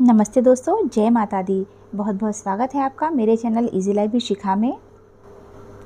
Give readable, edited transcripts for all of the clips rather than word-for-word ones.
नमस्ते दोस्तों, जय माता दी। बहुत बहुत स्वागत है आपका मेरे चैनल इजी लाइफ विद शिखा में।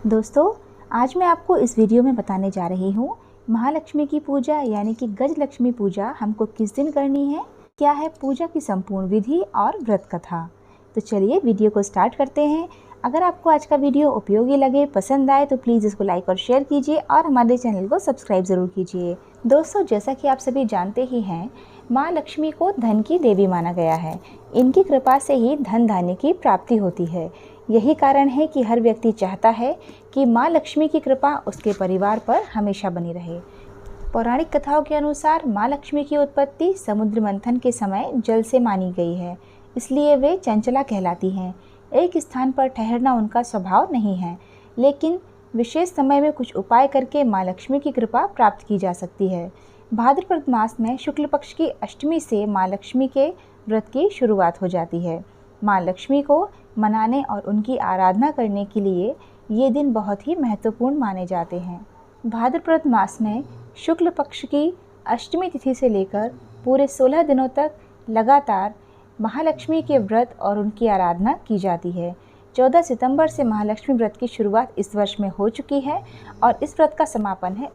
दोस्तों, आज मैं आपको इस वीडियो में बताने जा रही हूँ महालक्ष्मी की पूजा यानी कि गज लक्ष्मी पूजा हमको किस दिन करनी है, क्या है पूजा की संपूर्ण विधि और व्रत कथा। तो चलिए वीडियो को स्टार्ट करते हैं। अगर आपको आज का वीडियो उपयोगी लगे, पसंद आए तो प्लीज़ इसको लाइक और शेयर कीजिए और हमारे चैनल को सब्सक्राइब ज़रूर कीजिए। दोस्तों, जैसा कि आप सभी जानते ही हैं, माँ लक्ष्मी को धन की देवी माना गया है। इनकी कृपा से ही धन धान्य की प्राप्ति होती है। यही कारण है कि हर व्यक्ति चाहता है कि माँ लक्ष्मी की कृपा उसके परिवार पर हमेशा बनी रहे। पौराणिक कथाओं के अनुसार माँ लक्ष्मी की उत्पत्ति समुद्र मंथन के समय जल से मानी गई है, इसलिए वे चंचला कहलाती हैं। एक स्थान पर ठहरना उनका स्वभाव नहीं है, लेकिन विशेष समय में कुछ उपाय करके माँ लक्ष्मी की कृपा प्राप्त की जा सकती है। भाद्रपद मास में शुक्ल पक्ष की अष्टमी से माँ लक्ष्मी के व्रत की शुरुआत हो जाती है। माँ लक्ष्मी को मनाने और उनकी आराधना करने के लिए ये दिन बहुत ही महत्वपूर्ण माने जाते हैं। भाद्रपद मास में शुक्ल पक्ष की अष्टमी तिथि से लेकर पूरे 16 दिनों तक लगातार महालक्ष्मी के व्रत और उनकी आराधना की जाती है। 14 सितंबर से महालक्ष्मी व्रत की शुरुआत इस वर्ष में हो चुकी है और इस व्रत का समापन है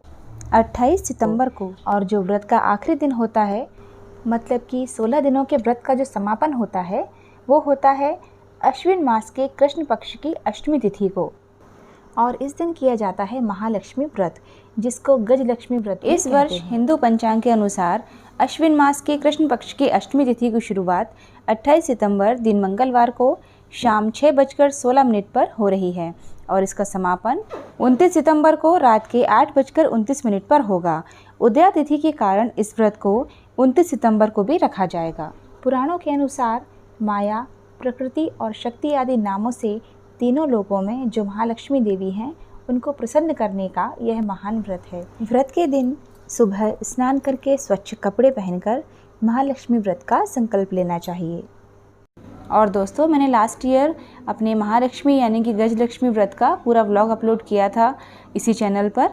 28 सितंबर को। और जो व्रत का आखिरी दिन होता है, मतलब कि 16 दिनों के व्रत का जो समापन होता है, वो होता है अश्विन मास के कृष्ण पक्ष की अष्टमी तिथि को। और इस दिन किया जाता है महालक्ष्मी व्रत, जिसको गज लक्ष्मी व्रत इस वर्ष हिंदू पंचांग के अनुसार अश्विन मास के कृष्ण पक्ष की अष्टमी तिथि की शुरुआत 28 सितंबर दिन मंगलवार को शाम 6:16 पर हो रही है और इसका समापन 29 सितंबर को रात के 8:29 पर होगा। उदया तिथि के कारण इस व्रत को 29 सितंबर को भी रखा जाएगा। पुराणों के अनुसार माया, प्रकृति और शक्ति आदि नामों से तीनों लोकों में जो महालक्ष्मी देवी हैं, उनको प्रसन्न करने का यह महान व्रत है। व्रत के दिन सुबह स्नान करके स्वच्छ कपड़े पहनकर महालक्ष्मी व्रत का संकल्प लेना चाहिए। और दोस्तों, मैंने लास्ट ईयर अपने महालक्ष्मी यानी कि गज लक्ष्मी व्रत का पूरा व्लॉग अपलोड किया था इसी चैनल पर,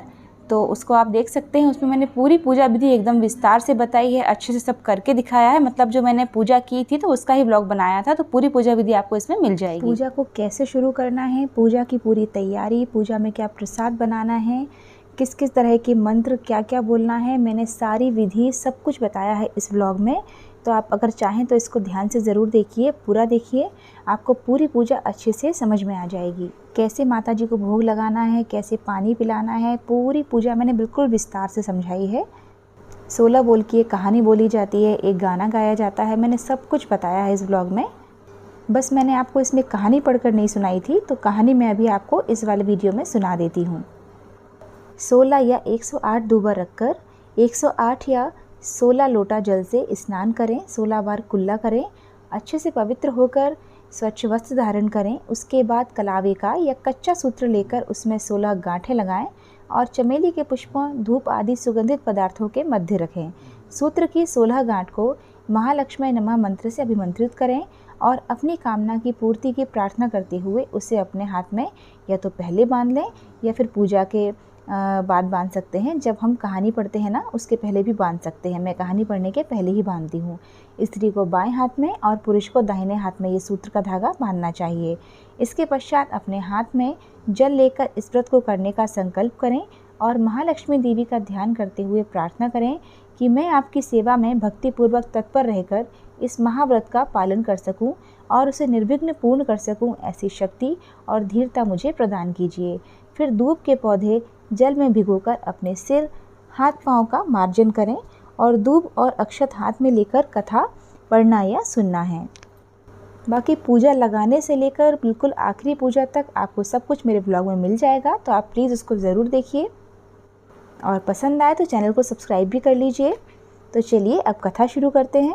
तो उसको आप देख सकते हैं। उसमें मैंने पूरी पूजा विधि एकदम विस्तार से बताई है, अच्छे से सब करके दिखाया है। मतलब जो मैंने पूजा की थी तो उसका ही व्लॉग बनाया था, तो पूरी पूजा विधि आपको इसमें मिल जाएगी। पूजा को कैसे शुरू करना है, पूजा की पूरी तैयारी, पूजा में क्या प्रसाद बनाना है, किस किस तरह के मंत्र क्या क्या बोलना है, मैंने सारी विधि सब कुछ बताया है इस व्लॉग में। तो आप अगर चाहें तो इसको ध्यान से ज़रूर देखिए, पूरा देखिए, आपको पूरी पूजा अच्छे से समझ में आ जाएगी। कैसे माता जी को भोग लगाना है, कैसे पानी पिलाना है, पूरी पूजा मैंने बिल्कुल विस्तार से समझाई है। 16 बोल की एक कहानी बोली जाती है, एक गाना गाया जाता है, मैंने सब कुछ बताया है इस व्लॉग में। बस मैंने आपको इसमें कहानी पढ़कर नहीं सुनाई थी, तो कहानी मैं अभी आपको इस वाले वीडियो में सुना देती हूँ। 16 या 108 दूबर रखकर 108 या 16 लोटा जल से स्नान करें, 16 बार कुल्ला करें, अच्छे से पवित्र होकर स्वच्छ वस्त्र धारण करें। उसके बाद कलावे का या कच्चा सूत्र लेकर उसमें 16 गांठें लगाएं और चमेली के पुष्पों, धूप आदि सुगंधित पदार्थों के मध्य रखें। सूत्र की 16 गांठ को महालक्ष्मी नमः मंत्र से अभिमंत्रित करें और अपनी कामना की पूर्ति की प्रार्थना करते हुए उसे अपने हाथ में या तो पहले बांध लें या फिर पूजा के बाद बांध सकते हैं। जब हम कहानी पढ़ते हैं ना, उसके पहले भी बांध सकते हैं। मैं कहानी पढ़ने के पहले ही बांधती हूँ। स्त्री को बाएं हाथ में और पुरुष को दाहिने हाथ में ये सूत्र का धागा बांधना चाहिए। इसके पश्चात अपने हाथ में जल लेकर इस व्रत को करने का संकल्प करें और महालक्ष्मी देवी का ध्यान करते हुए प्रार्थना करें कि मैं आपकी सेवा में भक्तिपूर्वक तत्पर रहकर इस महाव्रत का पालन कर सकूं और उसे निर्विघ्न पूर्ण कर सकूं। ऐसी शक्ति और धीरता मुझे प्रदान कीजिए। फिर धूप के पौधे जल में भिगोकर अपने सिर, हाथ पांव का मार्जन करें और दूब और अक्षत हाथ में लेकर कथा पढ़ना या सुनना है। बाकी पूजा लगाने से लेकर बिल्कुल आखिरी पूजा तक आपको सब कुछ मेरे ब्लॉग में मिल जाएगा, तो आप प्लीज़ उसको ज़रूर देखिए और पसंद आए तो चैनल को सब्सक्राइब भी कर लीजिए। तो चलिए अब कथा शुरू करते हैं।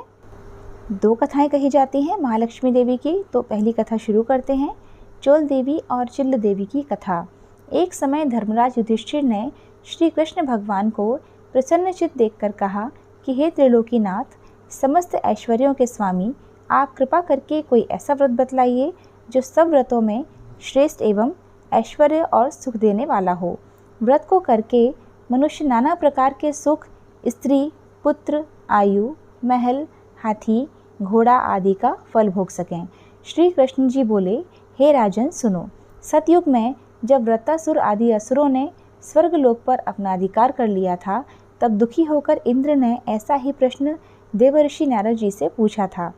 2 कथाएं कही जाती हैं महालक्ष्मी देवी की, तो पहली कथा शुरू करते हैं। चोल देवी और चिल्ल देवी की कथा। एक समय धर्मराज युधिष्ठिर ने श्री कृष्ण भगवान को प्रसन्नचित्त देखकर कहा कि हे त्रिलोकीनाथ, समस्त ऐश्वर्यों के स्वामी, आप कृपा करके कोई ऐसा व्रत बतलाइए जो सब व्रतों में श्रेष्ठ एवं ऐश्वर्य और सुख देने वाला हो। व्रत को करके मनुष्य नाना प्रकार के सुख, स्त्री, पुत्र, आयु, महल, हाथी, घोड़ा आदि का फल भोग सकें। श्री कृष्ण जी बोले, हे राजन सुनो, सतयुग में जब वृत्तासुर आदि असुरों ने स्वर्गलोक पर अपना अधिकार कर लिया था, तब दुखी होकर इंद्र ने ऐसा ही प्रश्न देवर्षि नारद जी से पूछा था।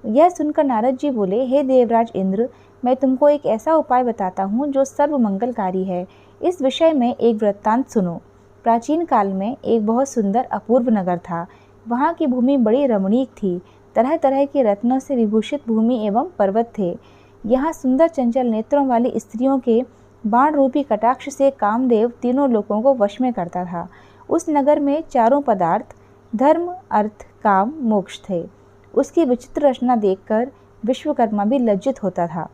यह सुनकर नारद जी बोले, हे देवराज इंद्र, मैं तुमको एक ऐसा उपाय बताता हूँ जो सर्व मंगलकारी है। इस विषय में एक वृत्तांत सुनो। प्राचीन काल में एक बहुत सुंदर अपूर्व नगर था। वहाँ की भूमि बड़ी रमणीक थी। तरह तरह के रत्नों से विभूषित भूमि एवं पर्वत थे। यहाँ सुंदर चंचल नेत्रों वाली स्त्रियों के बाण रूपी कटाक्ष से कामदेव तीनों लोगों को वश में करता था। उस नगर में चारों पदार्थ धर्म, अर्थ, काम, मोक्ष थे। उसकी विचित्र रचना देखकर विश्वकर्मा भी लज्जित होता था।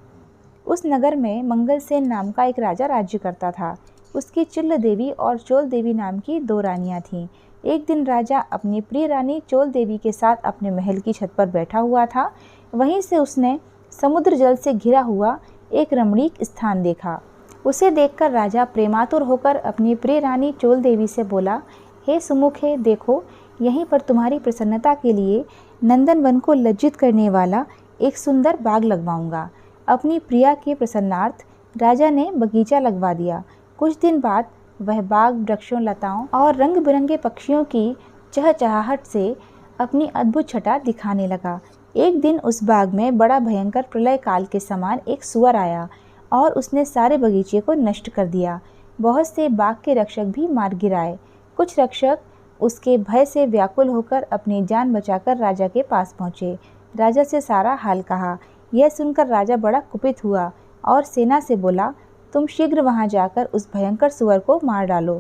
उस नगर में मंगलसेन नाम का एक राजा राज्य करता था। उसकी चिल्ल देवी और चोल देवी नाम की 2 रानियां थीं। एक दिन राजा अपनी प्रिय रानी चोल देवी के साथ अपने महल की छत पर बैठा हुआ था। वहीं से उसने समुद्र जल से घिरा हुआ एक रमणीक स्थान देखा। उसे देखकर राजा प्रेमातुर होकर अपनी प्रिय रानी चोल देवी से बोला, हे सुमुखे, देखो, यहीं पर तुम्हारी प्रसन्नता के लिए नंदन वन को लज्जित करने वाला एक सुंदर बाग लगवाऊंगा। अपनी प्रिया के प्रसन्नार्थ राजा ने बगीचा लगवा दिया। कुछ दिन बाद वह बाग वृक्षों, लताओं और रंग बिरंगे पक्षियों की चहचहाहट से अपनी अद्भुत छटा दिखाने लगा। एक दिन उस बाग में बड़ा भयंकर प्रलय काल के समान एक सुअर आया और उसने सारे बगीचे को नष्ट कर दिया। बहुत से बाग के रक्षक भी मार गिराए। कुछ रक्षक उसके भय से व्याकुल होकर अपनी जान बचाकर राजा के पास पहुँचे। राजा से सारा हाल कहा। यह सुनकर राजा बड़ा कुपित हुआ और सेना से बोला, तुम शीघ्र वहां जाकर उस भयंकर सुअर को मार डालो।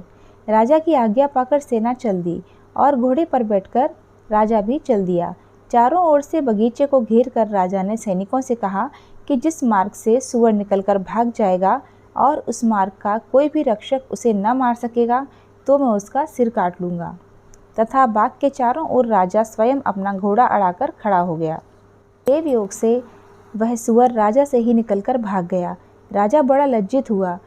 राजा की आज्ञा पाकर सेना चल दी और घोड़े पर बैठकर राजा भी चल दिया। चारों ओर से बगीचे को घेर कर राजा ने सैनिकों से कहा कि जिस मार्ग से सुअर निकलकर भाग जाएगा और उस मार्ग का कोई भी रक्षक उसे न मार सकेगा, तो मैं उसका सिर काट लूँगा। तथा बाग के चारों ओर राजा स्वयं अपना घोड़ा अड़ाकर खड़ा हो गया। देव योग से वह सुअर राजा से ही निकलकर भाग गया। राजा बड़ा लज्जित हुआ।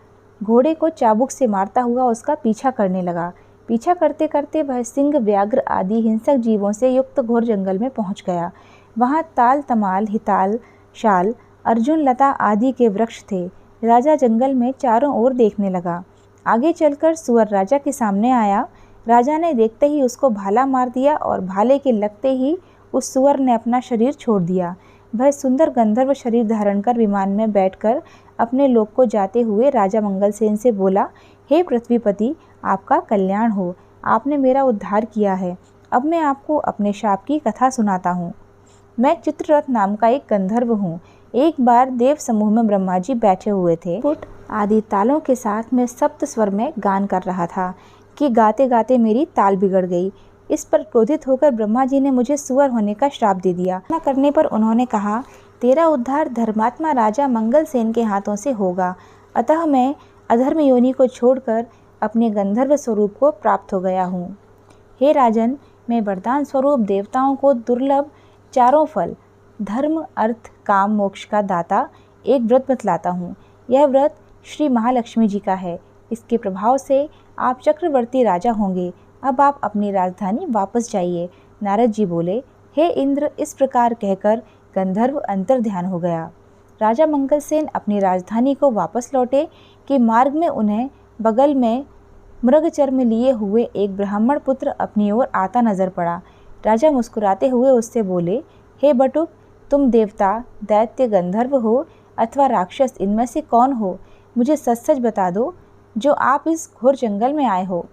घोड़े को चाबुक से मारता हुआ उसका पीछा करने लगा। पीछा करते करते वह सिंह, व्याघ्र आदि हिंसक जीवों से युक्त घोर जंगल में पहुंच गया। वहां ताल, तमाल, हिताल, शाल, अर्जुन, लता आदि के वृक्ष थे। राजा जंगल में चारों ओर देखने लगा। आगे चलकर सुअर राजा के सामने आया। राजा ने देखते ही उसको भाला मार दिया और भाले के लगते ही उस सुअर ने अपना शरीर छोड़ दिया। वह सुंदर गंधर्व शरीर धारण कर विमान में बैठकर अपने लोक को जाते हुए राजा मंगलसेन से बोला, हे पृथ्वीपति, आपका कल्याण हो। आपने मेरा उद्धार किया है। अब मैं आपको अपने शाप की कथा सुनाता हूँ। मैं चित्ररथ नाम का एक गंधर्व हूँ। एक बार देव समूह में ब्रह्मा जी बैठे हुए थे। पुट आदि तालों के साथ मैं सप्त स्वर में गान कर रहा था कि गाते गाते मेरी ताल बिगड़ गई। इस पर क्रोधित होकर ब्रह्मा जी ने मुझे सुअर होने का श्राप दे दिया। न करने पर उन्होंने कहा, तेरा उद्धार धर्मात्मा राजा मंगलसेन के हाथों से होगा। अतः मैं अधर्म योनि को छोड़कर अपने गंधर्व स्वरूप को प्राप्त हो गया हूँ। हे राजन, मैं वरदान स्वरूप देवताओं को दुर्लभ चारों फल धर्म, अर्थ, काम, मोक्ष का दाता एक व्रत बतलाता हूँ। यह व्रत श्री महालक्ष्मी जी का है। इसके प्रभाव से आप चक्रवर्ती राजा होंगे। अब आप अपनी राजधानी वापस जाइए। नारद जी बोले, हे इंद्र, इस प्रकार कहकर गंधर्व अंतर्ध्यान हो गया। राजा मंगलसेन अपनी राजधानी को वापस लौटे कि मार्ग में उन्हें बगल में मृगचर्म लिए हुए एक ब्राह्मण पुत्र अपनी ओर आता नजर पड़ा। राजा मुस्कुराते हुए उससे बोले, हे बटुक, तुम देवता, दैत्य, गंधर्व हो अथवा राक्षस, इनमें से कौन हो? मुझे सच सच बता दो जो आप इस घोर जंगल में आए हो।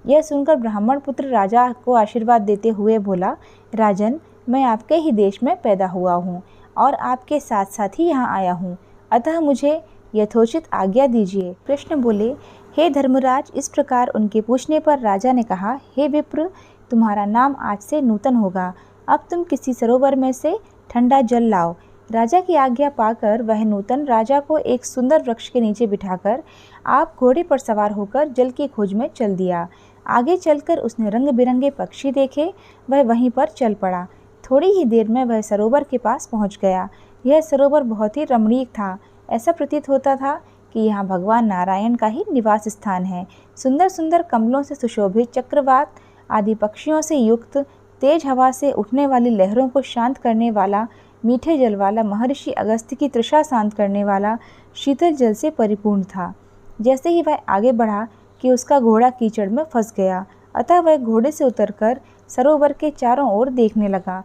यह सुनकर ब्राह्मण पुत्र राजा को आशीर्वाद देते हुए बोला, राजन, मैं आपके ही देश में पैदा हुआ हूँ और आपके साथ साथ ही यहाँ आया हूँ। अतः मुझे यथोचित आज्ञा दीजिए। कृष्ण बोले, हे धर्मराज। इस प्रकार उनके पूछने पर राजा ने कहा, हे विप्र, तुम्हारा नाम आज से नूतन होगा। अब तुम किसी सरोवर में से ठंडा जल लाओ। राजा की आज्ञा पाकर वह नूतन राजा को एक सुंदर वृक्ष के नीचे बिठाकर आप घोड़े पर सवार होकर जल की खोज में चल दिया। आगे चलकर उसने रंग बिरंगे पक्षी देखे। वह वहीं पर चल पड़ा। थोड़ी ही देर में वह सरोवर के पास पहुंच गया। यह सरोवर बहुत ही रमणीक था। ऐसा प्रतीत होता था कि यहाँ भगवान नारायण का ही निवास स्थान है। सुंदर सुंदर कमलों से सुशोभित, चक्रवात आदि पक्षियों से युक्त, तेज हवा से उठने वाली लहरों को शांत करने वाला मीठे जल वाला महर्षि अगस्त्य की तृषा शांत करने वाला शीतल जल से परिपूर्ण था। जैसे ही वह आगे बढ़ा कि उसका घोड़ा कीचड़ में फंस गया, अतः वह घोड़े से उतरकर सरोवर के चारों ओर देखने लगा।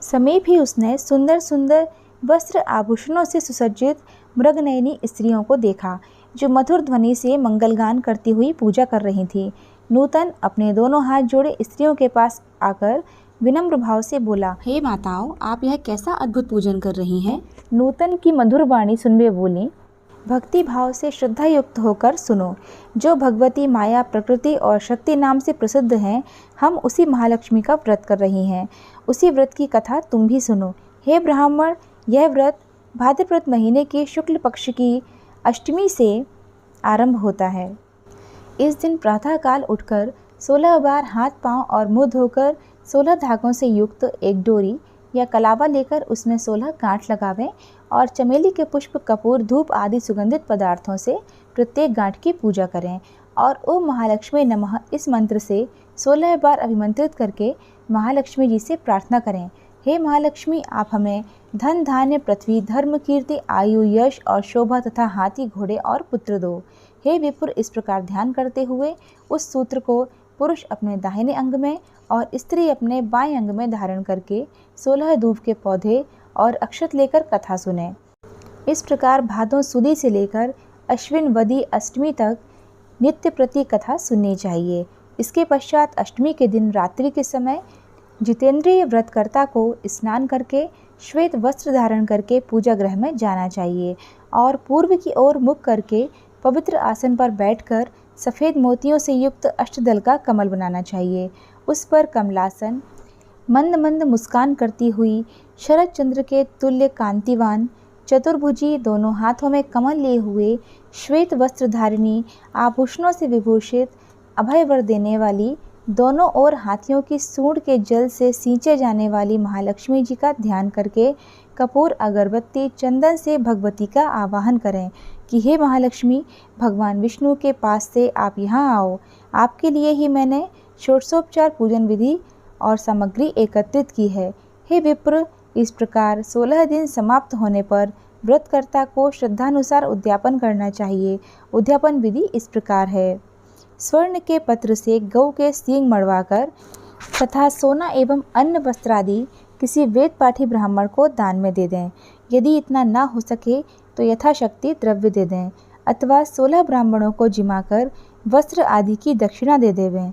समीप ही उसने सुंदर सुंदर वस्त्र आभूषणों से सुसज्जित मृगनयनी स्त्रियों को देखा, जो मधुर ध्वनि से मंगलगान करती हुई पूजा कर रही थी। नूतन अपने दोनों हाथ जोड़े स्त्रियों के पास आकर विनम्र भाव से बोला, हे माताओं, आप यह कैसा अद्भुत पूजन कर रही हैं? नूतन की मधुर वाणी सुनवे बोली, भक्ति भाव से श्रद्धा युक्त होकर सुनो। जो भगवती माया, प्रकृति और शक्ति नाम से प्रसिद्ध हैं, हम उसी महालक्ष्मी का व्रत कर रही हैं। उसी व्रत की कथा तुम भी सुनो। हे ब्राह्मण, यह व्रत भाद्रपद महीने के शुक्ल पक्ष की अष्टमी से आरंभ होता है। इस दिन प्रातःकाल उठकर 16 बार हाथ पांव और मुंह धोकर 16 धागों से युक्त एक डोरी या कलावा लेकर उसमें 16 गांठ लगावें और चमेली के पुष्प, कपूर, धूप आदि सुगंधित पदार्थों से प्रत्येक गांठ की पूजा करें और ओम महालक्ष्मी नमः इस मंत्र से 16 बार अभिमंत्रित करके महालक्ष्मी जी से प्रार्थना करें। हे महालक्ष्मी, आप हमें धन, धान्य, पृथ्वी, धर्म, कीर्ति, आयु, यश और शोभा तथा हाथी, घोड़े और पुत्र दो। हे विप्र, इस प्रकार ध्यान करते हुए उस सूत्र को पुरुष अपने दाहिने अंग में और स्त्री अपने बाएं अंग में धारण करके 16 दूब के पौधे और अक्षत लेकर कथा सुने। इस प्रकार भादों सुदी से लेकर अश्विन वदी अष्टमी तक नित्य प्रति कथा सुननी चाहिए। इसके पश्चात अष्टमी के दिन रात्रि के समय जितेंद्रिय व्रतकर्ता को स्नान करके श्वेत वस्त्र धारण करके पूजा गृह में जाना चाहिए और पूर्व की ओर मुख करके पवित्र आसन पर बैठकर सफ़ेद मोतियों से युक्त अष्टदल का कमल बनाना चाहिए। उस पर कमलासन, मंद मंद मुस्कान करती हुई शरद चंद्र के तुल्य कांतिवान चतुर्भुजी, दोनों हाथों में कमल लिए हुए, श्वेत वस्त्र धारिणी, आभूषणों से विभूषित, अभय वर देने वाली, दोनों ओर हाथियों की सूंड के जल से सींचे जाने वाली महालक्ष्मी जी का ध्यान करके कपूर, अगरबत्ती, चंदन से भगवती का आवाहन करें कि हे महालक्ष्मी, भगवान विष्णु के पास से आप यहाँ आओ। आपके लिए ही मैंने षोडशोपचार पूजन विधि और सामग्री एकत्रित की है। हे विप्र, इस प्रकार 16 दिन समाप्त होने पर व्रतकर्ता को श्रद्धानुसार उद्यापन करना चाहिए। उद्यापन विधि इस प्रकार है। स्वर्ण के पत्र से गौ के सींग मड़वाकर तथा सोना एवं अन्न वस्त्र आदि किसी वेद पाठी ब्राह्मण को दान में दे दें। यदि इतना ना हो सके तो यथाशक्ति द्रव्य दे दें अथवा 16 ब्राह्मणों को जिमाकर वस्त्र आदि की दक्षिणा दे देवें।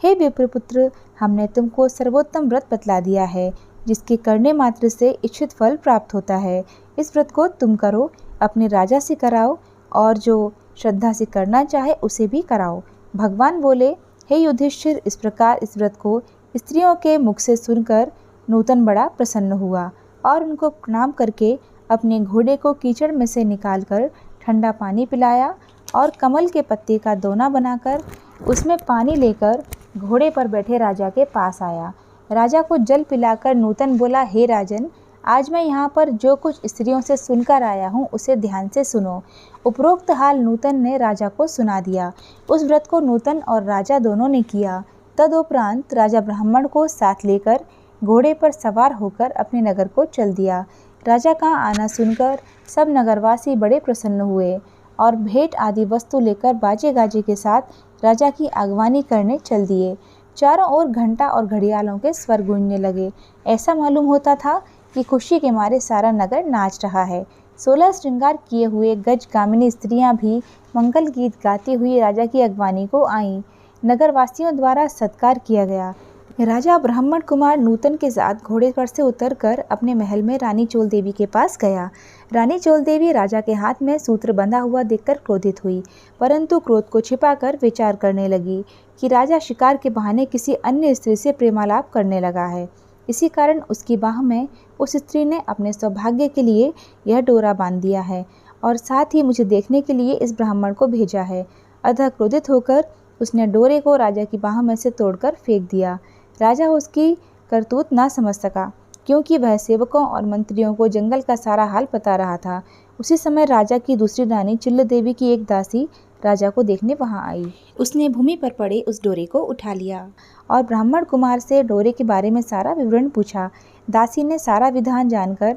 हे विप्रपुत्र, हमने तुमको सर्वोत्तम व्रत बतला दिया है, जिसके करने मात्र से इच्छित फल प्राप्त होता है। इस व्रत को तुम करो, अपने राजा से कराओ और जो श्रद्धा से करना चाहे उसे भी कराओ। भगवान बोले, हे युधिष्ठिर, इस प्रकार इस व्रत को स्त्रियों के मुख से सुनकर नूतन बड़ा प्रसन्न हुआ और उनको प्रणाम करके अपने घोड़े को कीचड़ में से निकालकर ठंडा पानी पिलाया और कमल के पत्ते का दोना बनाकर उसमें पानी लेकर घोड़े पर बैठे राजा के पास आया। राजा को जल पिलाकर नूतन बोला, हे राजन, आज मैं यहाँ पर जो कुछ स्त्रियों से सुनकर आया हूँ उसे ध्यान से सुनो। उपरोक्त हाल नूतन ने राजा को सुना दिया। उस व्रत को नूतन और राजा दोनों ने किया। तदुपरांत राजा ब्राह्मण को साथ लेकर घोड़े पर सवार होकर अपने नगर को चल दिया। राजा का आना सुनकर सब नगरवासी बड़े प्रसन्न हुए और भेंट आदि वस्तु लेकर बाजे गाजे के साथ राजा की अगवानी करने चल दिए। चारों ओर घंटा और घड़ियालों के स्वर गूंजने लगे। ऐसा मालूम होता था कि खुशी के मारे सारा नगर नाच रहा है। 16 श्रृंगार किए हुए गज कामिनी स्त्रियां भी मंगल गीत गाती हुई राजा की अगवानी को आईं। नगरवासियों द्वारा सत्कार किया गया। राजा ब्राह्मण कुमार नूतन के साथ घोड़े पर से उतरकर अपने महल में रानी चोल देवी के पास गया। रानी चोल देवी राजा के हाथ में सूत्र बंधा हुआ देखकर क्रोधित हुई, परंतु क्रोध को छिपाकर विचार करने लगी कि राजा शिकार के बहाने किसी अन्य स्त्री से प्रेमालाप करने लगा है। इसी कारण उसकी बाह में उस स्त्री ने अपने सौभाग्य के लिए यह डोरा बांध दिया है और साथ ही मुझे देखने के लिए इस ब्राह्मण को भेजा है। अतः क्रोधित होकर उसने डोरे को राजा की बाह में से तोड़कर फेंक दिया। राजा उसकी करतूत ना समझ सका, क्योंकि वह सेवकों और मंत्रियों को जंगल का सारा हाल बता रहा था। उसी समय राजा की दूसरी रानी चिल्ल देवी की एक दासी राजा को देखने वहां आई। उसने भूमि पर पड़े उस डोरे को उठा लिया और ब्राह्मण कुमार से डोरे के बारे में सारा विवरण पूछा। दासी ने सारा विधान जानकर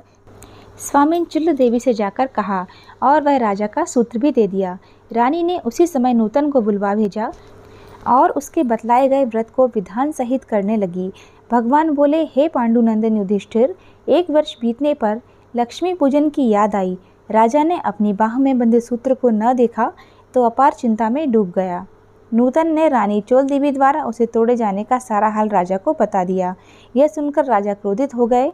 स्वामिन चिल्ल देवी से जाकर कहा और वह राजा का सूत्र भी दे दिया। रानी ने उसी समय नूतन को बुलवा भेजा और उसके बतलाए गए व्रत को विधान सहित करने लगी। भगवान बोले, हे पांडुनंदन युधिष्ठिर, 1 वर्ष बीतने पर लक्ष्मी पूजन की याद आई। राजा ने अपनी बाह में बंधे सूत्र को न देखा तो अपार चिंता में डूब गया। नूतन ने रानी चोल देवी द्वारा उसे तोड़े जाने का सारा हाल राजा को बता दिया। यह सुनकर राजा क्रोधित हो गए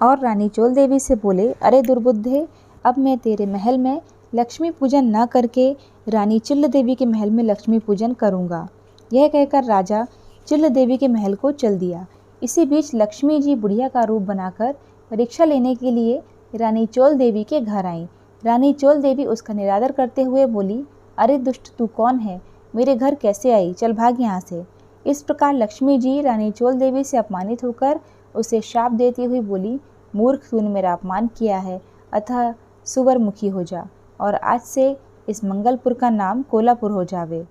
और रानी चोल देवी से बोले, अरे दुर्बुद्धे, अब मैं तेरे महल में लक्ष्मी पूजन न करके रानी चिल्ल देवी के महल में लक्ष्मी पूजन करूँगा। यह कहकर राजा चिल्ल देवी के महल को चल दिया। इसी बीच लक्ष्मी जी बुढ़िया का रूप बनाकर परीक्षा लेने के लिए रानी चोल देवी के घर आईं। रानी चोल देवी उसका निरादर करते हुए बोली, अरे दुष्ट, तू कौन है? मेरे घर कैसे आई? चल भाग यहाँ से। इस प्रकार लक्ष्मी जी रानी चोल देवी से अपमानित होकर उसे शाप देती हुई बोली, मूर्ख, तूने मेरा अपमान किया है, अतः सुवरमुखी हो जा और आज से इस मंगलपुर का नाम कोलापुर हो जावे।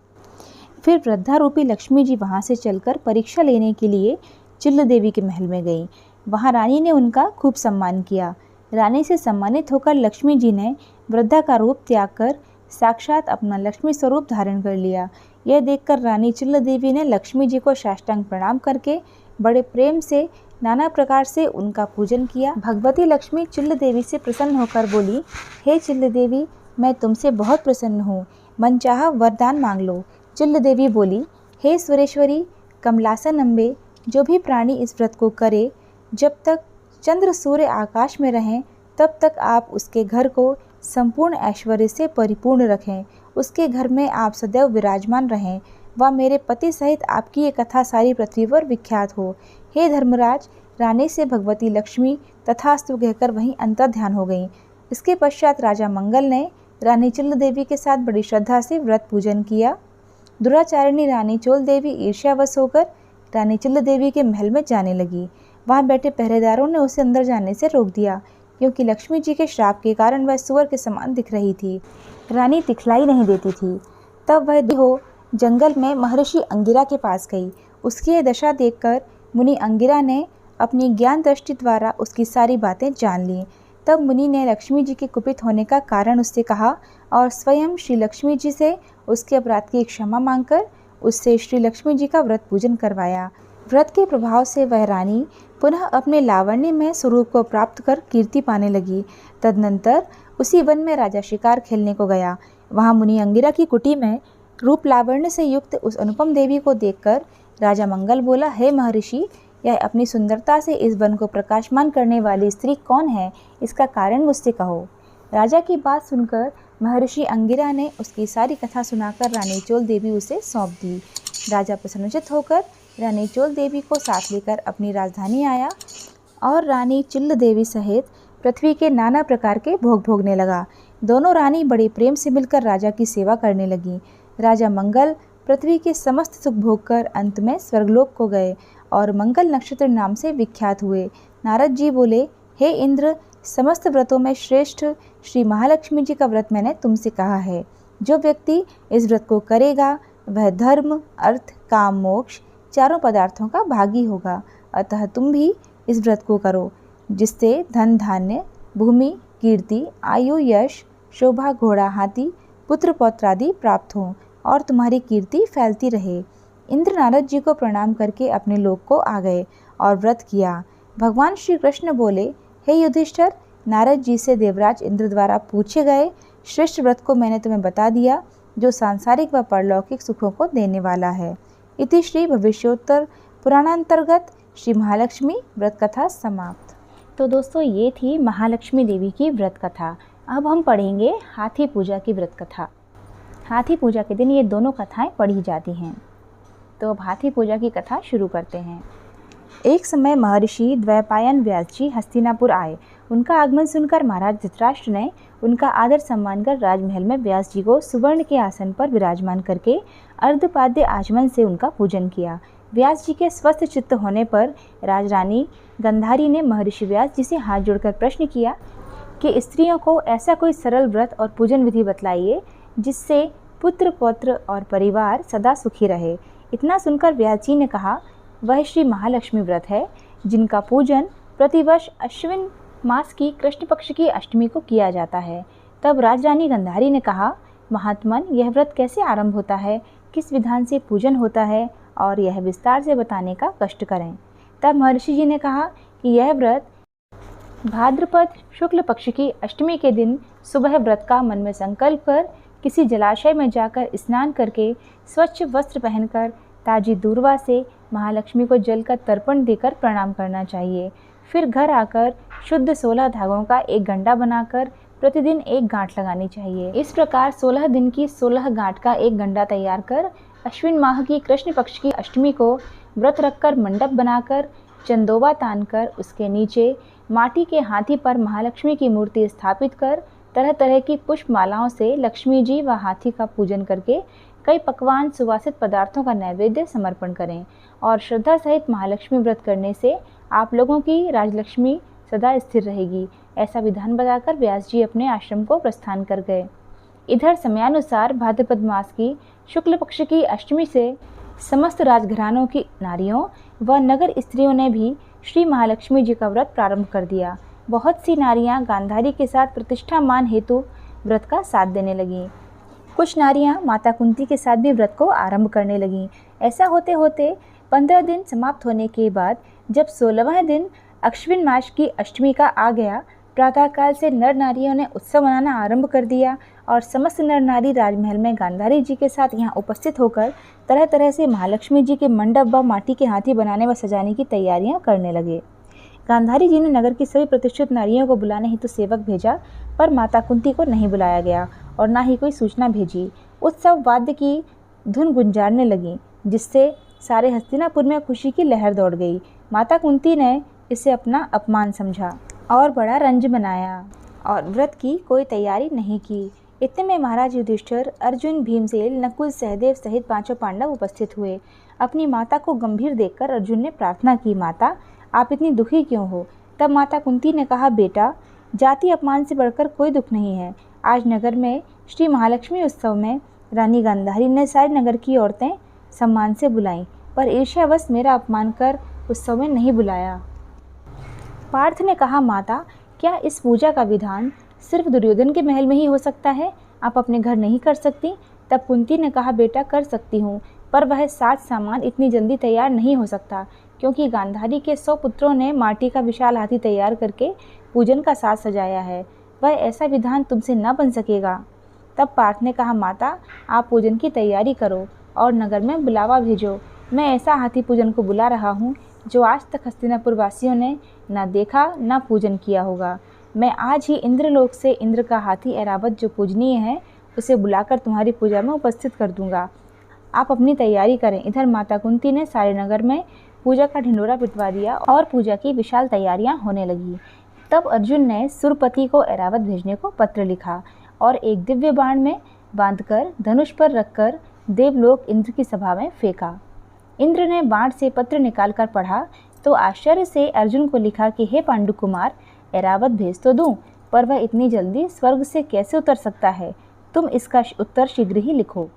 फिर वृद्धा रूपी लक्ष्मी जी वहाँ से चलकर परीक्षा लेने के लिए चिल्ल देवी के महल में गई। वहाँ रानी ने उनका खूब सम्मान किया। रानी से सम्मानित होकर लक्ष्मी जी ने वृद्धा का रूप त्याग कर साक्षात अपना लक्ष्मी स्वरूप धारण कर लिया। यह देखकर रानी चिल्ल देवी ने लक्ष्मी जी को साष्टांग प्रणाम करके बड़े प्रेम से नाना प्रकार से उनका पूजन किया। भगवती लक्ष्मी चिल्ल देवी से प्रसन्न होकर बोली, हे चिल्ल देवी, मैं तुमसे बहुत प्रसन्न हूँ, मनचाहा वरदान मांग लो। चिल्ल देवी बोली, हे सुरेश्वरी, कमलासन अम्बे, जो भी प्राणी इस व्रत को करे, जब तक चंद्र सूर्य आकाश में रहें तब तक आप उसके घर को संपूर्ण ऐश्वर्य से परिपूर्ण रखें। उसके घर में आप सदैव विराजमान रहें व मेरे पति सहित आपकी ये कथा सारी पृथ्वी पर विख्यात हो। हे धर्मराज, रानी से भगवती लक्ष्मी तथास्तु कहकर वहीं अंतर ध्यान हो गईं। इसके पश्चात राजा मंगल ने रानी चिल्ल देवी के साथ बड़ी श्रद्धा से व्रत पूजन किया। दुराचारिणी रानी चोल देवी ईर्ष्यावश होकर रानी चिल्ल देवी के महल में जाने लगी। वहां बैठे पहरेदारों ने उसे अंदर जाने से रोक दिया, क्योंकि लक्ष्मी जी के श्राप के कारण वह सुअर के समान दिख रही थी। रानी दिखलाई नहीं देती थी। तब वह जंगल में महर्षि अंगिरा के पास गई। उसकी यह दशा देखकर मुनि अंगिरा ने अपनी ज्ञान दृष्टि द्वारा उसकी सारी बातें जान ली। तब मुनि ने लक्ष्मी जी के कुपित होने का कारण उससे कहा और स्वयं श्री लक्ष्मी जी से उसके अपराध की क्षमा मांगकर उससे श्री लक्ष्मी जी का व्रत पूजन करवाया। व्रत के प्रभाव से वह रानी पुनः अपने लावण्यमय स्वरूप को प्राप्त कर कीर्ति पाने लगी। तदनंतर उसी वन में राजा शिकार खेलने को गया। वहाँ मुनि अंगिरा की कुटी में रूप लावण्य से युक्त उस अनुपम देवी को देखकर राजा मंगल बोला, हे महर्षि, यह अपनी सुंदरता से इस वन को प्रकाशमान करने वाली स्त्री कौन है? इसका कारण मुझसे कहो। राजा की बात सुनकर महर्षि अंगिरा ने उसकी सारी कथा सुनाकर रानी चोल देवी उसे सौंप दी। राजा प्रसन्नचित्त होकर रानी चोल देवी को साथ लेकर अपनी राजधानी आया और रानी चिल्ल देवी सहित पृथ्वी के नाना प्रकार के भोग भोगने लगा। दोनों रानी बड़े प्रेम से मिलकर राजा की सेवा करने लगी। राजा मंगल पृथ्वी के समस्त सुख भोग कर अंत में स्वर्गलोक को गए और मंगल नक्षत्र नाम से विख्यात हुए। नारद जी बोले, हे इंद्र, समस्त व्रतों में श्रेष्ठ श्री महालक्ष्मी जी का व्रत मैंने तुमसे कहा है। जो व्यक्ति इस व्रत को करेगा वह धर्म, अर्थ, काम, मोक्ष चारों पदार्थों का भागी होगा। अतः तुम भी इस व्रत को करो, जिससे धन, धान्य, भूमि, कीर्ति, आयु, यश, शोभा, घोड़ा, हाथी, पुत्र पौत्र आदि प्राप्त हों और तुम्हारी कीर्ति फैलती रहे। इंद्र नारद जी को प्रणाम करके अपने लोक को आ गए और व्रत किया। भगवान श्री कृष्ण बोले, हे युधिष्ठिर, नारद जी से देवराज इंद्र द्वारा पूछे गए श्रेष्ठ व्रत को मैंने तुम्हें बता दिया, जो सांसारिक व परलौकिक सुखों को देने वाला है। इति श्री भविष्योत्तर पुराणांतर्गत श्री महालक्ष्मी व्रत कथा समाप्त। तो दोस्तों, ये थी महालक्ष्मी देवी की व्रत कथा। अब हम पढ़ेंगे हाथी पूजा की व्रत कथा। हाथी पूजा के दिन ये दोनों कथाएं पढ़ी जाती हैं। तो अब हाथी पूजा की कथा शुरू करते हैं। एक समय महर्षि द्वैपायन व्यास जी हस्तिनापुर आए। उनका आगमन सुनकर महाराज धृतराष्ट्र ने उनका आदर सम्मान कर राजमहल में व्यास जी को सुवर्ण के आसन पर विराजमान करके अर्धपाद्य आचमन से उनका पूजन किया। व्यास जी के स्वस्थ चित्त होने पर राजरानी गंधारी ने महर्षि व्यास जी से हाथ जोड़कर प्रश्न किया कि स्त्रियों को ऐसा कोई सरल व्रत और पूजन विधि बतलाइए जिससे पुत्र पौत्र और परिवार सदा सुखी रहे। इतना सुनकर व्यास जी ने कहा, वह श्री महालक्ष्मी व्रत है जिनका पूजन प्रतिवर्ष अश्विन मास की कृष्ण पक्ष की अष्टमी को किया जाता है। तब राजरानी गांधारी ने कहा, महात्मन, यह व्रत कैसे आरंभ होता है, किस विधान से पूजन होता है, और यह विस्तार से बताने का कष्ट करें। तब महर्षि जी ने कहा कि यह व्रत भाद्रपद शुक्ल पक्ष की अष्टमी के दिन सुबह व्रत का मन में संकल्प कर किसी जलाशय में जाकर स्नान करके स्वच्छ वस्त्र पहनकर ताजी दूर्वा से महालक्ष्मी को जल का तर्पण देकर प्रणाम करना चाहिए। फिर घर आकर शुद्ध 16 धागों का एक गंडा बनाकर प्रतिदिन एक गांठ लगानी चाहिए। इस प्रकार 16 दिन की 16 गांठ का एक गंडा तैयार कर अश्विन माह की कृष्ण पक्ष की अष्टमी को व्रत रखकर मंडप बनाकर चंदोबा तानकर उसके नीचे माटी के हाथी पर महालक्ष्मी की मूर्ति स्थापित कर तरह तरह की पुष्प मालाओं से लक्ष्मी जी व हाथी का पूजन करके कई पकवान सुवासित पदार्थों का नैवेद्य समर्पण करें। और श्रद्धा सहित महालक्ष्मी व्रत करने से आप लोगों की राजलक्ष्मी सदा स्थिर रहेगी। ऐसा विधान बताकर व्यास जी अपने आश्रम को प्रस्थान कर गए। इधर समयानुसार भाद्रपद मास की शुक्ल पक्ष की अष्टमी से समस्त राजघरानों की नारियों व नगर स्त्रियों ने भी श्री महालक्ष्मी जी का व्रत प्रारंभ कर दिया। बहुत सी नारियां गांधारी के साथ प्रतिष्ठा मान हेतु व्रत का साथ देने लगीं। कुछ नारियां माता कुंती के साथ भी व्रत को आरंभ करने लगीं। ऐसा होते होते 15 दिन समाप्त होने के बाद जब 16वें दिन अश्विन मास की अष्टमी का आ गया, प्रातःकाल से नर नारियों ने उत्सव मनाना आरंभ कर दिया और समस्त नर नारी राजमहल में गांधारी जी के साथ यहाँ उपस्थित होकर तरह तरह से महालक्ष्मी जी के मंडप व माटी के हाथी बनाने व सजाने की तैयारियां करने लगे। गांधारी जी ने नगर की सभी प्रतिष्ठित नारियों को बुलाने हेतु सेवक भेजा, पर माता कुंती को नहीं बुलाया गया और न ही कोई सूचना भेजी। उत्सव वाद्य की धुन गुंजारने लगी, जिससे सारे हस्तिनापुर में खुशी की लहर दौड़ गई। माता कुंती ने इसे अपना अपमान समझा और बड़ा रंज मनाया और व्रत की कोई तैयारी नहीं की। इतने में महाराज युधिष्ठिर, अर्जुन, भीमसेन, नकुल, सहदेव सहित 5 पांडव उपस्थित हुए। अपनी माता को गंभीर देखकर अर्जुन ने प्रार्थना की, माता आप इतनी दुखी क्यों हो? तब माता कुंती ने कहा, बेटा जाति अपमान से बढ़कर कोई दुख नहीं है। आज नगर में श्री महालक्ष्मी उत्सव में रानी गांधारी ने सारे नगर की औरतें सम्मान से बुलाईं, पर ईर्ष्यावश मेरा अपमान कर उत्सव में नहीं बुलाया। पार्थ ने कहा, माता क्या इस पूजा का विधान सिर्फ दुर्योधन के महल में ही हो सकता है? आप अपने घर नहीं कर सकती? तब कुंती ने कहा, बेटा कर सकती हूँ, पर वह साज सामान इतनी जल्दी तैयार नहीं हो सकता, क्योंकि गांधारी के 100 पुत्रों ने माटी का विशाल हाथी तैयार करके पूजन का साज सजाया है। वह ऐसा विधान तुमसे न बन सकेगा। तब पार्थ ने कहा, माता आप पूजन की तैयारी करो और नगर में बुलावा भेजो। मैं ऐसा हाथी पूजन को बुला रहा हूँ जो आज तक हस्तिनापुर वासियों ने न देखा न पूजन किया होगा। मैं आज ही इंद्रलोक से इंद्र का हाथी ऐरावत जो पूजनीय है उसे बुलाकर तुम्हारी पूजा में उपस्थित कर दूंगा। आप अपनी तैयारी करें। इधर माता कुंती ने सारे नगर में पूजा का ढिंडोरा पिटवा दिया और पूजा की विशाल तैयारियां होने लगी। तब अर्जुन ने सुरपति को ऐरावत भेजने को पत्र लिखा और एक दिव्य बाण में बांधकर धनुष पर रखकर देवलोक इंद्र की सभा में फेंका। इंद्र ने बाण से पत्र निकालकर पढ़ा तो आश्चर्य से अर्जुन को लिखा कि हे पांडु कुमार, ऐरावत भेज तो दूं, पर वह इतनी जल्दी स्वर्ग से कैसे उतर सकता है? तुम इसका उत्तर शीघ्र ही लिखो।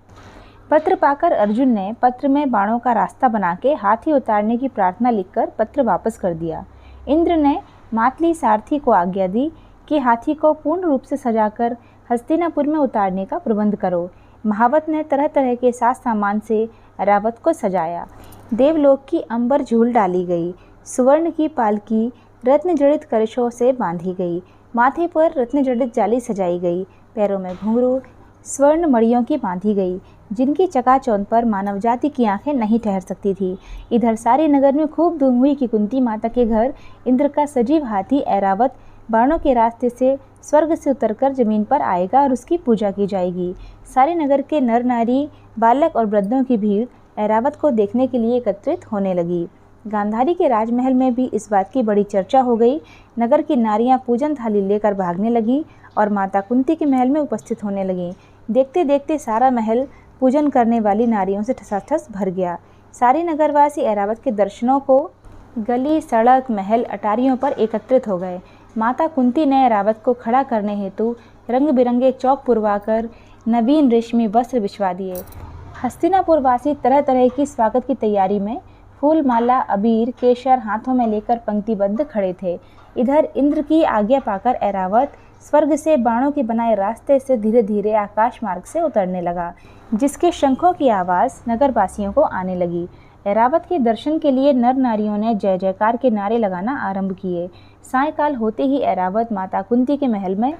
पत्र पाकर अर्जुन ने पत्र में बाणों का रास्ता बना के हाथी उतारने की प्रार्थना लिखकर पत्र वापस कर दिया। इंद्र ने मातली सारथी को आज्ञा दी कि हाथी को पूर्ण रूप से सजाकर हस्तिनापुर में उतारने का प्रबंध करो। महावत ने तरह तरह के साज सामान से ऐरावत को सजाया। देवलोक की अंबर झूल डाली गई, सुवर्ण की पालकी रत्न जड़ित कलशों से बांधी गई, माथे पर रत्न जड़ित जाली सजाई गई, पैरों में घुंघरू स्वर्ण मड़ियों की बांधी गई, जिनकी चकाचौंध पर मानव जाति की आंखें नहीं ठहर सकती थी। इधर सारे नगर में खूब धूम हुई कि कुंती माता के घर इंद्र का सजीव हाथी ऐरावत बाणों के रास्ते से स्वर्ग से उतरकर जमीन पर आएगा और उसकी पूजा की जाएगी। सारे नगर के नर नारी, बालक और वृद्धों की भीड़ ऐरावत को देखने के लिए एकत्रित होने लगी। गांधारी के राजमहल में भी इस बात की बड़ी चर्चा हो गई। नगर की नारियां पूजन थाली लेकर भागने लगीं और माता कुंती के महल में उपस्थित होने लगीं। देखते देखते सारा महल पूजन करने वाली नारियों से ठसाठस भर गया। सारे नगरवासी ऐरावत के दर्शनों को गली, सड़क, महल, अटारियों पर एकत्रित हो गए। माता कुंती ने ऐरावत को खड़ा करने हेतु रंग बिरंगे चौक पुरवाकर नवीन रेशमी वस्त्र बिछवा दिए। हस्तिनापुर वासी तरह तरह की स्वागत की तैयारी में फूल माला, अबीर, केशर हाथों में लेकर पंक्तिबद्ध खड़े थे। इधर इंद्र की आज्ञा पाकर ऐरावत स्वर्ग से बाणों के बनाए रास्ते से धीरे धीरे आकाश मार्ग से उतरने लगा, जिसके शंखों की आवाज़ नगरवासियों को आने लगी। ऐरावत के दर्शन के लिए नर नारियों ने जय जयकार के नारे लगाना आरंभ किए। सायंकाल होते ही ऐरावत माता कुंती के महल में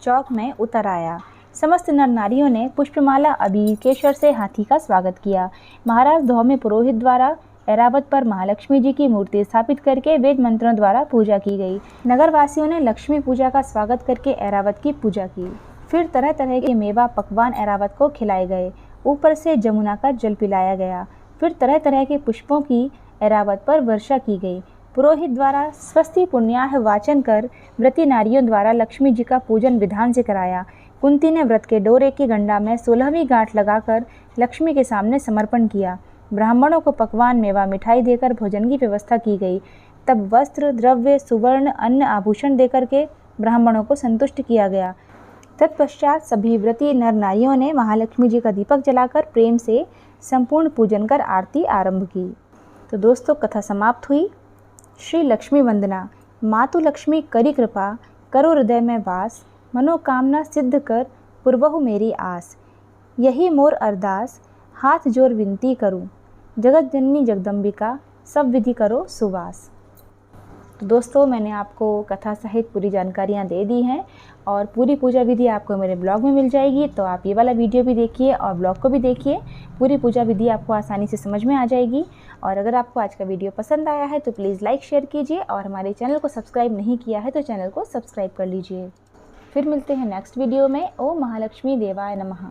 चौक में उतर आया। समस्त नर नारियों ने पुष्पमाला, अबीर, केशर से हाथी का स्वागत किया। महाराज धौम्य पुरोहित द्वारा ऐरावत पर महालक्ष्मी जी की मूर्ति स्थापित करके वेद मंत्रों द्वारा पूजा की गई। नगरवासियों ने लक्ष्मी पूजा का स्वागत करके ऐरावत की पूजा की। फिर तरह तरह के मेवा पकवान ऐरावत को खिलाए गए। ऊपर से जमुना का जल पिलाया गया। फिर तरह तरह के पुष्पों की ऐरावत पर वर्षा की गई। पुरोहित द्वारा स्वस्ति पुण्याह वाचन कर व्रती नारियों द्वारा लक्ष्मी जी का पूजन विधान से कराया। कुंती ने व्रत के डोरे की गंडा में 16वीं गांठ लगाकर लक्ष्मी के सामने समर्पण किया। ब्राह्मणों को पकवान, मेवा, मिठाई देकर भोजन की व्यवस्था की गई। तब वस्त्र, द्रव्य, सुवर्ण, अन्न, आभूषण देकर के ब्राह्मणों को संतुष्ट किया गया। तत्पश्चात सभी व्रती नर नारियों ने महालक्ष्मी जी का दीपक जलाकर प्रेम से संपूर्ण पूजन कर आरती आरंभ की। तो दोस्तों, कथा समाप्त हुई। श्री लक्ष्मी वंदना। मातु लक्ष्मी करी कृपा, करो हृदय में वास, मनोकामना सिद्ध कर, पुरबहु मेरी आस। यही मोर अरदास, हाथ जोर विनती करूं, जगत जननी जगदम्बिका, सब विधि करो सुवास। तो दोस्तों, मैंने आपको कथा सहित पूरी जानकारियाँ दे दी हैं और पूरी पूजा विधि आपको मेरे ब्लॉग में मिल जाएगी। तो आप ये वाला वीडियो भी देखिए और ब्लॉग को भी देखिए। पूरी पूजा विधि आपको आसानी से समझ में आ जाएगी। और अगर आपको आज का वीडियो पसंद आया है तो प्लीज़ लाइक शेयर कीजिए और हमारे चैनल को सब्सक्राइब नहीं किया है तो चैनल को सब्सक्राइब कर लीजिए। फिर मिलते हैं नेक्स्ट वीडियो में। ओम महालक्ष्मी देवाय नमः।